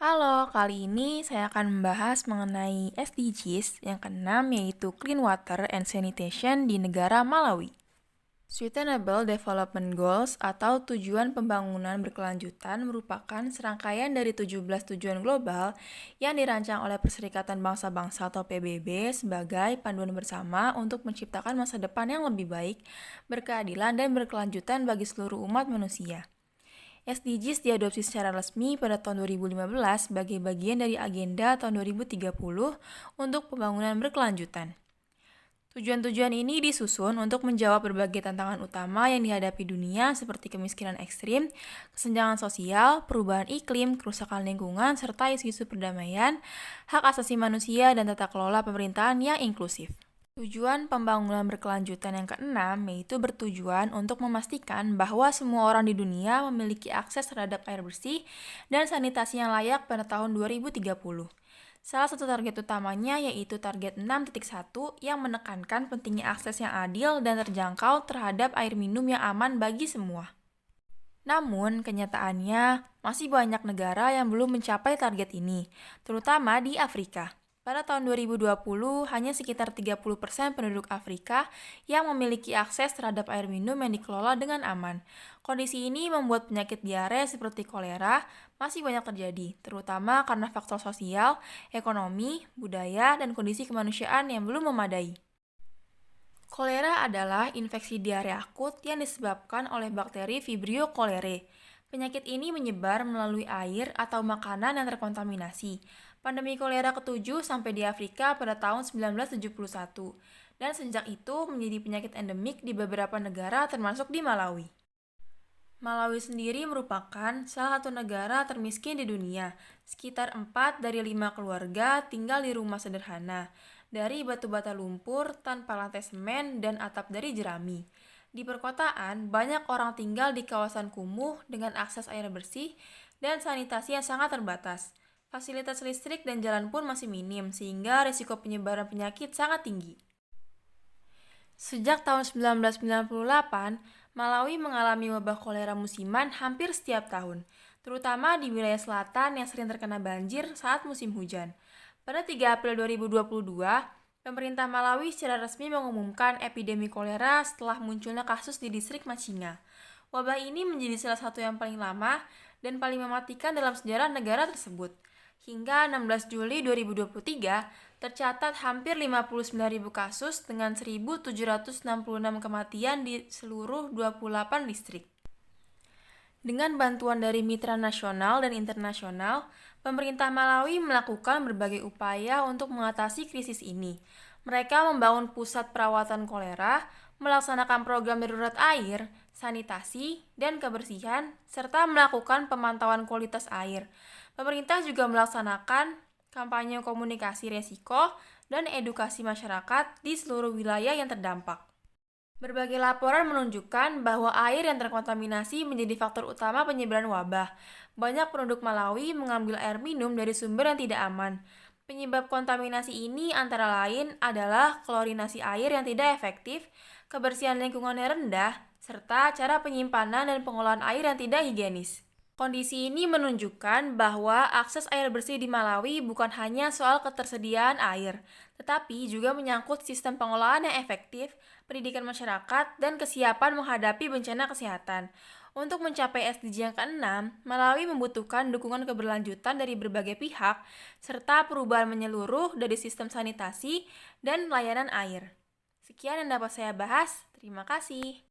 Halo, kali ini saya akan membahas mengenai SDGs yang keenam yaitu Clean Water and Sanitation di negara Malawi. Sustainable Development Goals atau tujuan pembangunan berkelanjutan merupakan serangkaian dari 17 tujuan global yang dirancang oleh Perserikatan Bangsa-Bangsa atau PBB sebagai panduan bersama untuk menciptakan masa depan yang lebih baik, berkeadilan dan berkelanjutan bagi seluruh umat manusia. SDGs diadopsi secara resmi pada tahun 2015 sebagai bagian dari agenda tahun 2030 untuk pembangunan berkelanjutan. Tujuan-tujuan ini disusun untuk menjawab berbagai tantangan utama yang dihadapi dunia seperti kemiskinan ekstrim, kesenjangan sosial, perubahan iklim, kerusakan lingkungan, serta isu-isu perdamaian, hak asasi manusia, dan tata kelola pemerintahan yang inklusif. Tujuan pembangunan berkelanjutan yang keenam yaitu bertujuan untuk memastikan bahwa semua orang di dunia memiliki akses terhadap air bersih dan sanitasi yang layak pada tahun 2030. Salah satu target utamanya yaitu target 6.1 yang menekankan pentingnya akses yang adil dan terjangkau terhadap air minum yang aman bagi semua. Namun, kenyataannya masih banyak negara yang belum mencapai target ini, terutama di Afrika. Pada tahun 2020, hanya sekitar 30% penduduk Afrika yang memiliki akses terhadap air minum yang dikelola dengan aman. Kondisi ini membuat penyakit diare seperti kolera masih banyak terjadi, terutama karena faktor sosial, ekonomi, budaya, dan kondisi kemanusiaan yang belum memadai. Kolera adalah infeksi diare akut yang disebabkan oleh bakteri Vibrio cholerae. Penyakit ini menyebar melalui air atau makanan yang terkontaminasi. Pandemi kolera ketujuh sampai di Afrika pada tahun 1971, dan sejak itu menjadi penyakit endemik di beberapa negara termasuk di Malawi. Malawi sendiri merupakan salah satu negara termiskin di dunia. Sekitar 4 dari 5 keluarga tinggal di rumah sederhana, dari batu bata lumpur tanpa lantai semen dan atap dari jerami. Di perkotaan, banyak orang tinggal di kawasan kumuh dengan akses air bersih dan sanitasi yang sangat terbatas. Fasilitas listrik dan jalan pun masih minim, sehingga risiko penyebaran penyakit sangat tinggi. Sejak tahun 1998, Malawi mengalami wabah kolera musiman hampir setiap tahun, terutama di wilayah selatan yang sering terkena banjir saat musim hujan. Pada 3 April 2022, pemerintah Malawi secara resmi mengumumkan epidemi kolera setelah munculnya kasus di distrik Machinga. Wabah ini menjadi salah satu yang paling lama dan paling mematikan dalam sejarah negara tersebut. Hingga 16 Juli 2023, tercatat hampir 59.000 kasus dengan 1.766 kematian di seluruh 28 distrik. Dengan bantuan dari mitra nasional dan internasional, pemerintah Malawi melakukan berbagai upaya untuk mengatasi krisis ini. Mereka membangun pusat perawatan kolera, melaksanakan program darurat air, sanitasi, dan kebersihan, serta melakukan pemantauan kualitas air. Pemerintah juga melaksanakan kampanye komunikasi resiko dan edukasi masyarakat di seluruh wilayah yang terdampak. Berbagai laporan menunjukkan bahwa air yang terkontaminasi menjadi faktor utama penyebaran wabah. Banyak penduduk Malawi mengambil air minum dari sumber yang tidak aman. Penyebab kontaminasi ini antara lain adalah klorinasi air yang tidak efektif, kebersihan lingkungan yang rendah, serta cara penyimpanan dan pengolahan air yang tidak higienis. Kondisi ini menunjukkan bahwa akses air bersih di Malawi bukan hanya soal ketersediaan air, tetapi juga menyangkut sistem pengolahan yang efektif, pendidikan masyarakat, dan kesiapan menghadapi bencana kesehatan. Untuk mencapai SDG yang keenam, Malawi membutuhkan dukungan keberlanjutan dari berbagai pihak, serta perubahan menyeluruh dari sistem sanitasi dan layanan air. Sekian yang dapat saya bahas, terima kasih.